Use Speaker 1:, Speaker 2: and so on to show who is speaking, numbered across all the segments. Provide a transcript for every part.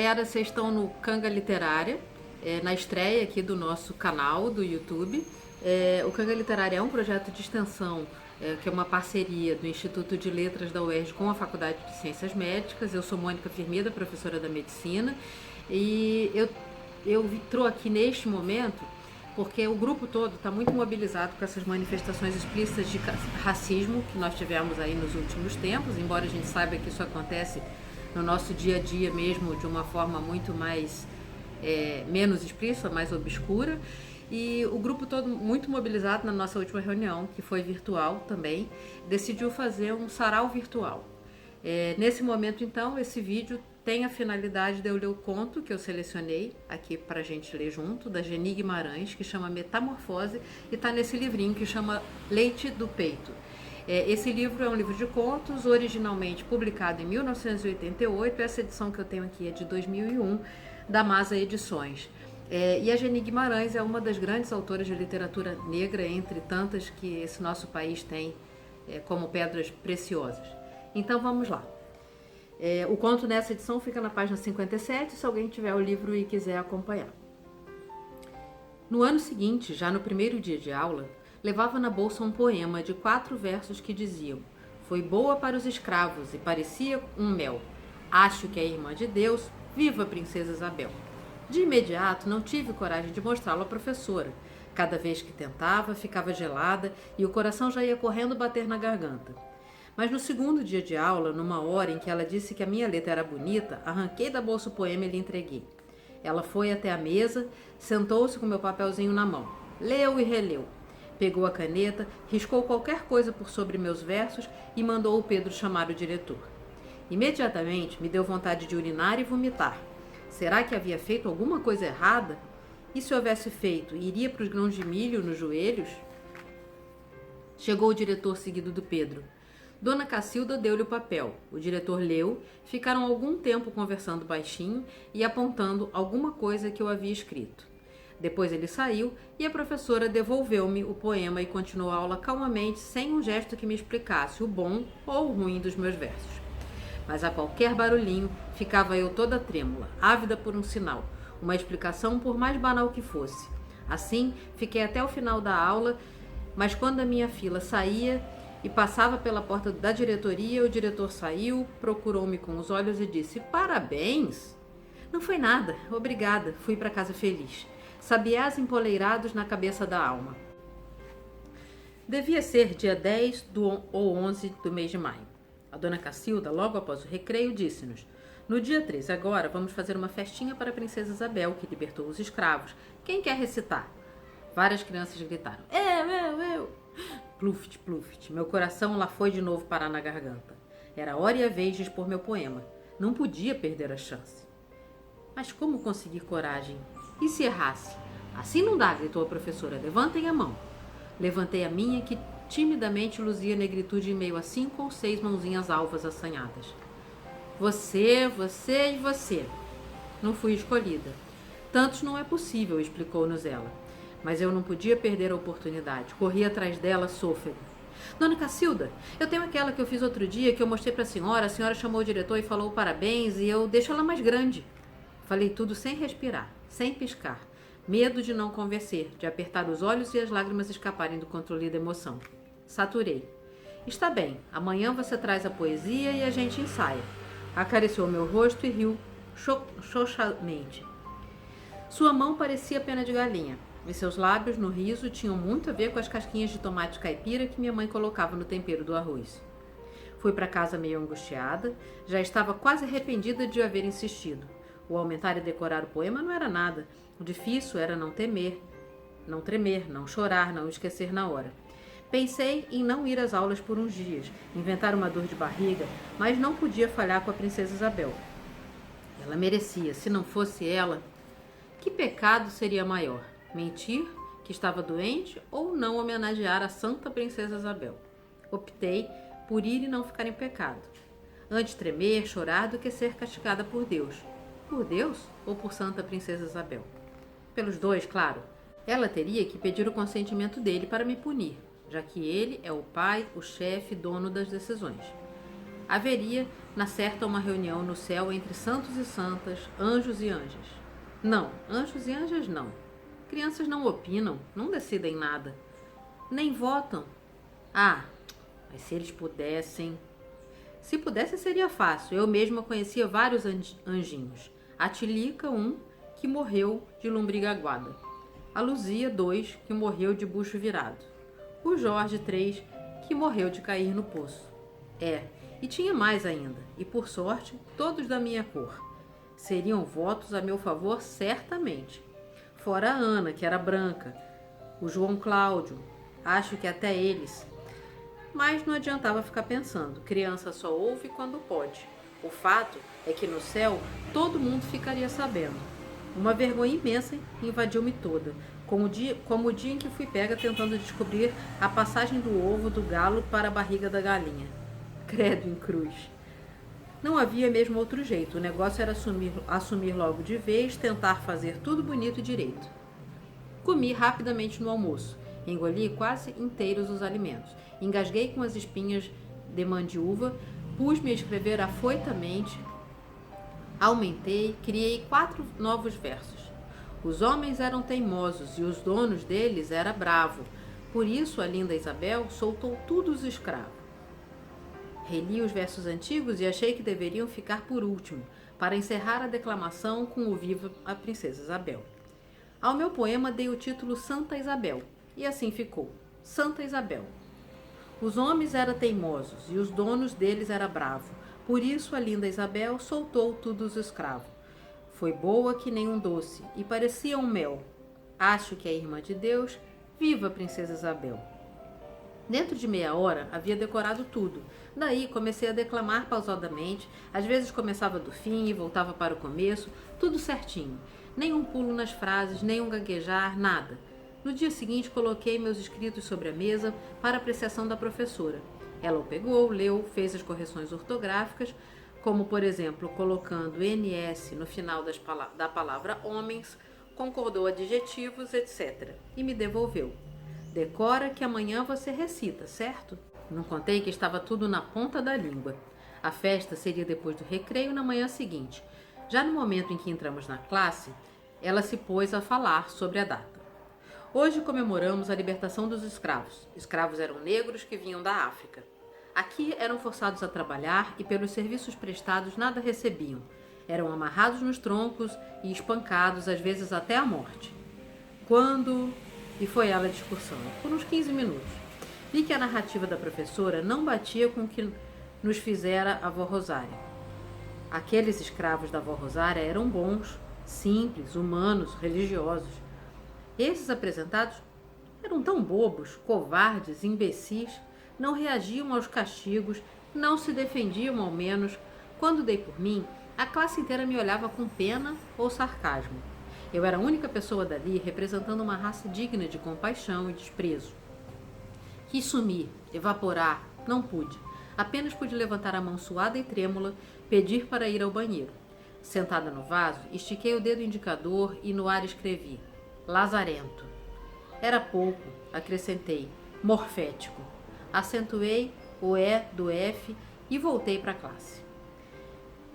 Speaker 1: galera, vocês estão no Canga Literária, na estreia aqui do nosso canal do YouTube. O Canga Literária é um projeto de extensão, que é uma parceria do Instituto de Letras da UERJ com a Faculdade de Ciências Médicas. Eu sou Mônica Firmeda, professora da Medicina, e eu estou aqui neste momento porque o grupo todo está muito mobilizado com essas manifestações explícitas de racismo que nós tivemos aí nos últimos tempos, embora a gente saiba que isso acontece no nosso dia a dia mesmo de uma forma muito mais menos explícita, mais obscura. E o grupo todo muito mobilizado na nossa última reunião, que foi virtual também, decidiu fazer um sarau virtual. Nesse momento, então, esse vídeo tem a finalidade de eu ler o conto que eu selecionei aqui para a gente ler junto, da Geni Guimarães, que chama Metamorfose, e está nesse livrinho que chama Leite do Peito. Esse livro é um livro de contos, originalmente publicado em 1988, essa edição que eu tenho aqui é de 2001, da Masa Edições. E a Geni Guimarães é uma das grandes autoras de literatura negra, entre tantas que esse nosso país tem como pedras preciosas. Então vamos lá. O conto nessa edição fica na página 57, se alguém tiver o livro e quiser acompanhar. No ano seguinte, já no primeiro dia de aula, levava na bolsa um poema de 4 versos que diziam: foi boa para os escravos e parecia um mel. Acho que é irmã de Deus, viva a princesa Isabel. De imediato não tive coragem de mostrá-lo à professora. Cada vez que tentava, ficava gelada e o coração já ia correndo bater na garganta. Mas no segundo dia de aula, numa hora em que ela disse que a minha letra era bonita, arranquei da bolsa o poema e lhe entreguei. Ela foi até a mesa, sentou-se com meu papelzinho na mão. Leu e releu. Pegou a caneta, riscou qualquer coisa por sobre meus versos e mandou o Pedro chamar o diretor. Imediatamente me deu vontade de urinar e vomitar. Será que havia feito alguma coisa errada? E se houvesse feito, iria para os grãos de milho nos joelhos? Chegou o diretor seguido do Pedro. Dona Cacilda deu-lhe o papel. O diretor leu, ficaram algum tempo conversando baixinho e apontando alguma coisa que eu havia escrito. Depois ele saiu e a professora devolveu-me o poema e continuou a aula calmamente, sem um gesto que me explicasse o bom ou o ruim dos meus versos. Mas a qualquer barulhinho, ficava eu toda trêmula, ávida por um sinal, uma explicação por mais banal que fosse. Assim, fiquei até o final da aula, mas quando a minha fila saía e passava pela porta da diretoria, o diretor saiu, procurou-me com os olhos e disse: parabéns! Não foi nada, obrigada, fui para casa feliz. Sabiás empoleirados na cabeça da alma. Devia ser dia 10 ou 11 do mês de maio. A dona Cacilda, logo após o recreio, disse-nos: no dia 13 agora vamos fazer uma festinha para a princesa Isabel, que libertou os escravos. Quem quer recitar? Várias crianças gritaram: eu! Pluft, pluft. Meu coração lá foi de novo parar na garganta. Era hora e a vez de expor meu poema. Não podia perder a chance. Mas como conseguir coragem? E se errasse? Assim não dá, gritou a professora. Levantem a mão. Levantei a minha, que timidamente luzia negritude em meio a 5 ou 6 mãozinhas alvas assanhadas. Você, você e você. Não fui escolhida. Tantos não é possível, explicou-nos ela. Mas eu não podia perder a oportunidade. Corri atrás dela, sôfrego. Dona Cacilda, eu tenho aquela que eu fiz outro dia, que eu mostrei para a senhora chamou o diretor e falou parabéns, e eu deixo ela mais grande. Falei tudo sem respirar, sem piscar. Medo de não convencer, de apertar os olhos e as lágrimas escaparem do controle da emoção. Saturei. Está bem, amanhã você traz a poesia e a gente ensaia. Acariciou meu rosto e riu xoxamente. Sua mão parecia pena de galinha. E seus lábios, no riso, tinham muito a ver com as casquinhas de tomate caipira que minha mãe colocava no tempero do arroz. Fui para casa meio angustiada, já estava quase arrependida de haver insistido. O aumentar e decorar o poema não era nada. O difícil era não temer, não tremer, não chorar, não esquecer na hora. Pensei em não ir às aulas por uns dias, inventar uma dor de barriga, mas não podia falhar com a princesa Isabel. Ela merecia, se não fosse ela, que pecado seria maior? Mentir, que estava doente, ou não homenagear a santa princesa Isabel? Optei por ir e não ficar em pecado. Antes tremer, chorar, do que ser castigada por Deus. Por Deus ou por santa princesa Isabel? Pelos dois, claro. Ela teria que pedir o consentimento dele para me punir, já que ele é o pai, o chefe, dono das decisões. Haveria, na certa, uma reunião no céu entre santos e santas, anjos e anjas. Não, anjos e anjas não. Crianças não opinam, não decidem nada, nem votam. Ah, mas se eles pudessem... Se pudesse, seria fácil. Eu mesma conhecia vários anjinhos. A Tilica, um, que morreu de lombriga aguada. A Luzia, 2, que morreu de bucho virado. O Jorge, 3, que morreu de cair no poço. E tinha mais ainda. E, por sorte, todos da minha cor. Seriam votos a meu favor, certamente. Fora a Ana, que era branca. O João Cláudio. Acho que até eles... Mas não adiantava ficar pensando. Criança só ouve quando pode. O fato é que no céu todo mundo ficaria sabendo. Uma vergonha imensa invadiu-me toda, como o dia em que fui pega tentando descobrir a passagem do ovo do galo para a barriga da galinha. Credo em cruz. Não havia mesmo outro jeito. O negócio era assumir logo de vez, tentar fazer tudo bonito e direito. Comi rapidamente no almoço. Engoli quase inteiros os alimentos. Engasguei com as espinhas de mandiúva, pus-me a escrever afoitamente, aumentei, criei 4 novos versos. Os homens eram teimosos e os donos deles era bravo. Por isso a linda Isabel soltou todos os escravos. Reli os versos antigos e achei que deveriam ficar por último, para encerrar a declamação com o viva a princesa Isabel. Ao meu poema dei o título Santa Isabel, e assim ficou, Santa Isabel. Os homens eram teimosos e os donos deles era bravo, por isso a linda Isabel soltou todos os escravos. Foi boa que nem um doce e parecia um mel. Acho que é irmã de Deus, viva a princesa Isabel. Dentro de meia hora havia decorado tudo. Daí comecei a declamar pausadamente, às vezes começava do fim e voltava para o começo, tudo certinho. Nem um pulo nas frases, nem um gaguejar, nada. No dia seguinte coloquei meus escritos sobre a mesa para apreciação da professora. Ela o pegou, leu, fez as correções ortográficas, como por exemplo colocando NS no final da palavra homens, concordou adjetivos, etc. E me devolveu. Decora que amanhã você recita, certo? Não contei que estava tudo na ponta da língua. A festa seria depois do recreio na manhã seguinte. Já no momento em que entramos na classe, ela se pôs a falar sobre a data. Hoje comemoramos a libertação dos escravos. Escravos eram negros que vinham da África. Aqui eram forçados a trabalhar e pelos serviços prestados nada recebiam. Eram amarrados nos troncos e espancados, às vezes até a morte. E foi ela discursando, por uns 15 minutos. Vi que a narrativa da professora não batia com o que nos fizera a avó Rosária. Aqueles escravos da avó Rosária eram bons, simples, humanos, religiosos. Esses apresentados eram tão bobos, covardes, imbecis, não reagiam aos castigos, não se defendiam ao menos. Quando dei por mim, a classe inteira me olhava com pena ou sarcasmo. Eu era a única pessoa dali representando uma raça digna de compaixão e desprezo. Quis sumir, evaporar, não pude. Apenas pude levantar a mão suada e trêmula, pedir para ir ao banheiro. Sentada no vaso, estiquei o dedo indicador e no ar escrevi: lazarento. Era pouco, acrescentei, morfético. Acentuei o E do F e voltei para a classe.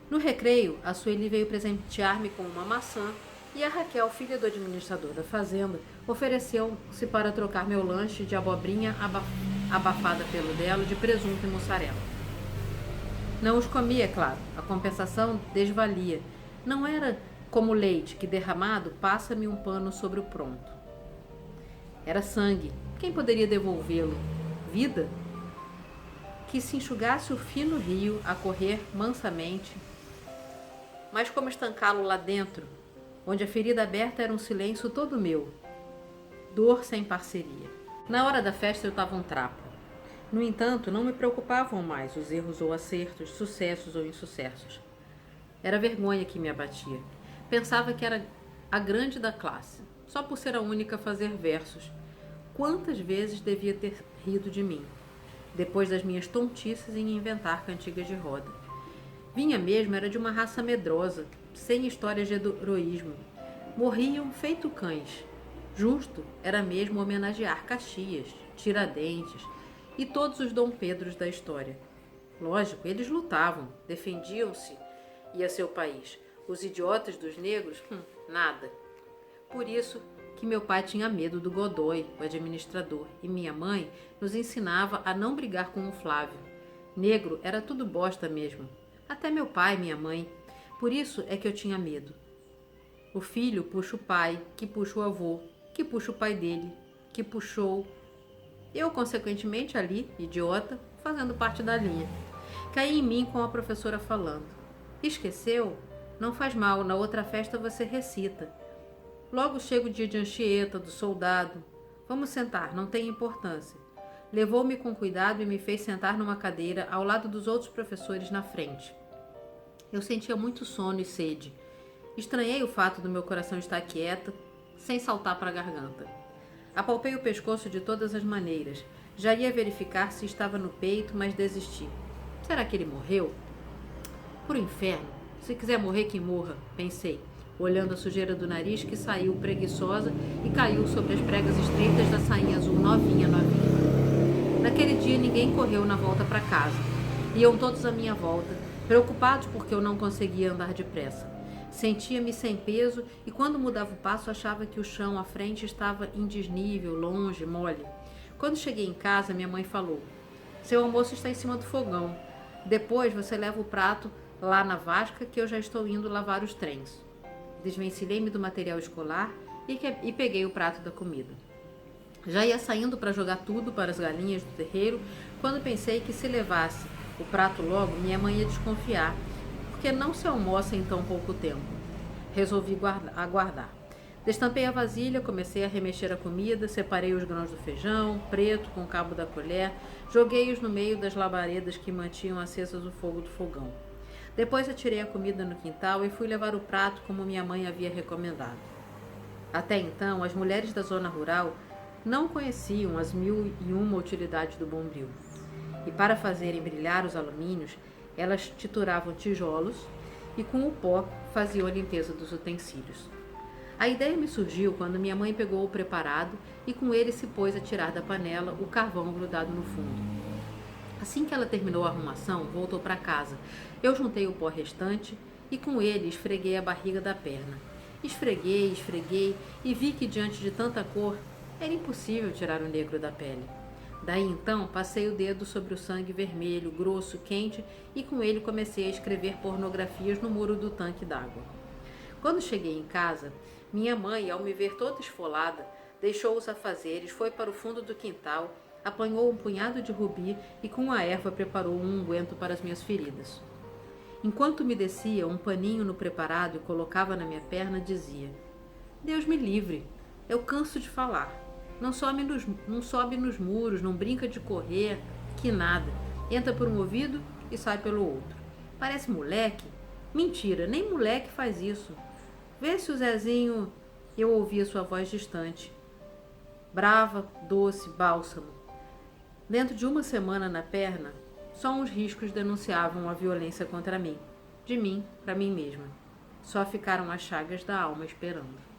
Speaker 1: No recreio, a Sueli veio presentear-me com uma maçã e a Raquel, filha do administrador da fazenda, ofereceu-se para trocar meu lanche de abobrinha abafada pelo dela de presunto e mussarela. Não os comi, é claro. A compensação desvalia. Não era como leite que, derramado, passa-me um pano sobre o pronto. Era sangue. Quem poderia devolvê-lo? Vida? Que se enxugasse o fino rio a correr mansamente. Mas como estancá-lo lá dentro, onde a ferida aberta era um silêncio todo meu. Dor sem parceria. Na hora da festa eu estava um trapo. No entanto, não me preocupavam mais os erros ou acertos, sucessos ou insucessos. Era a vergonha que me abatia. Pensava que era a grande da classe, só por ser a única a fazer versos. Quantas vezes devia ter rido de mim, depois das minhas tontices em inventar cantigas de roda. Vinha mesmo era de uma raça medrosa, sem histórias de heroísmo. Morriam feito cães. Justo era mesmo homenagear Caxias, Tiradentes e todos os Dom Pedros da história. Lógico, eles lutavam, defendiam-se e a seu país. Os idiotas dos negros, nada. Por isso que meu pai tinha medo do Godoy, o administrador, e minha mãe nos ensinava a não brigar com o Flávio. Negro era tudo bosta mesmo. Até meu pai e minha mãe. Por isso é que eu tinha medo. O filho puxa o pai, que puxa o avô, que puxa o pai dele, que puxou. Eu, consequentemente, ali, idiota, fazendo parte da linha. Caí em mim com a professora falando. Esqueceu? Não faz mal, na outra festa você recita. Logo chega o dia de Anchieta, do soldado. Vamos sentar, não tem importância. Levou-me com cuidado e me fez sentar numa cadeira ao lado dos outros professores na frente. Eu sentia muito sono e sede. Estranhei o fato do meu coração estar quieto, sem saltar para a garganta. Apalpei o pescoço de todas as maneiras. Já ia verificar se estava no peito, mas desisti. Será que ele morreu? Por inferno, se quiser morrer, que morra, pensei, olhando a sujeira do nariz que saiu preguiçosa e caiu sobre as pregas estreitas da sainha azul novinha. Naquele dia ninguém correu na volta para casa. Iam todos à minha volta, preocupados porque eu não conseguia andar depressa. Sentia-me sem peso e quando mudava o passo achava que o chão à frente estava em desnível, longe, mole. Quando cheguei em casa, minha mãe falou: seu almoço está em cima do fogão. Depois você leva o prato lá na vasca que eu já estou indo lavar os trens. Desvencilhei-me do material escolar e peguei o prato da comida. Já ia saindo para jogar tudo para as galinhas do terreiro quando pensei que se levasse o prato logo, minha mãe ia desconfiar, porque não se almoça em tão pouco tempo. Resolvi aguardar. Destampei a vasilha, comecei a remexer a comida, separei os grãos do feijão, preto, com o cabo da colher, joguei-os no meio das labaredas que mantinham acesas o fogo do fogão. Depois atirei a comida no quintal e fui levar o prato como minha mãe havia recomendado. Até então, as mulheres da zona rural não conheciam as 1001 utilidades do bombril. E para fazerem brilhar os alumínios, elas trituravam tijolos e com o pó faziam a limpeza dos utensílios. A ideia me surgiu quando minha mãe pegou o preparado e com ele se pôs a tirar da panela o carvão grudado no fundo. Assim que ela terminou a arrumação, voltou para casa. Eu juntei o pó restante e com ele esfreguei a barriga da perna. Esfreguei e vi que diante de tanta cor era impossível tirar o negro da pele. Daí então passei o dedo sobre o sangue vermelho, grosso, quente e com ele comecei a escrever pornografias no muro do tanque d'água. Quando cheguei em casa, minha mãe, ao me ver toda esfolada, deixou os afazeres, foi para o fundo do quintal, apanhou um punhado de rubi e com a erva preparou um unguento para as minhas feridas. Enquanto me descia um paninho no preparado e colocava na minha perna, dizia: Deus me livre, eu canso de falar. Não sobe nos muros, não brinca de correr, que nada. Entra por um ouvido e sai pelo outro. Parece moleque? Mentira, nem moleque faz isso. Vê se o Zezinho... Eu ouvia sua voz distante. Brava, doce, bálsamo. Dentro de uma semana na perna, só uns riscos denunciavam a violência contra mim. De mim para mim mesma. Só ficaram as chagas da alma esperando.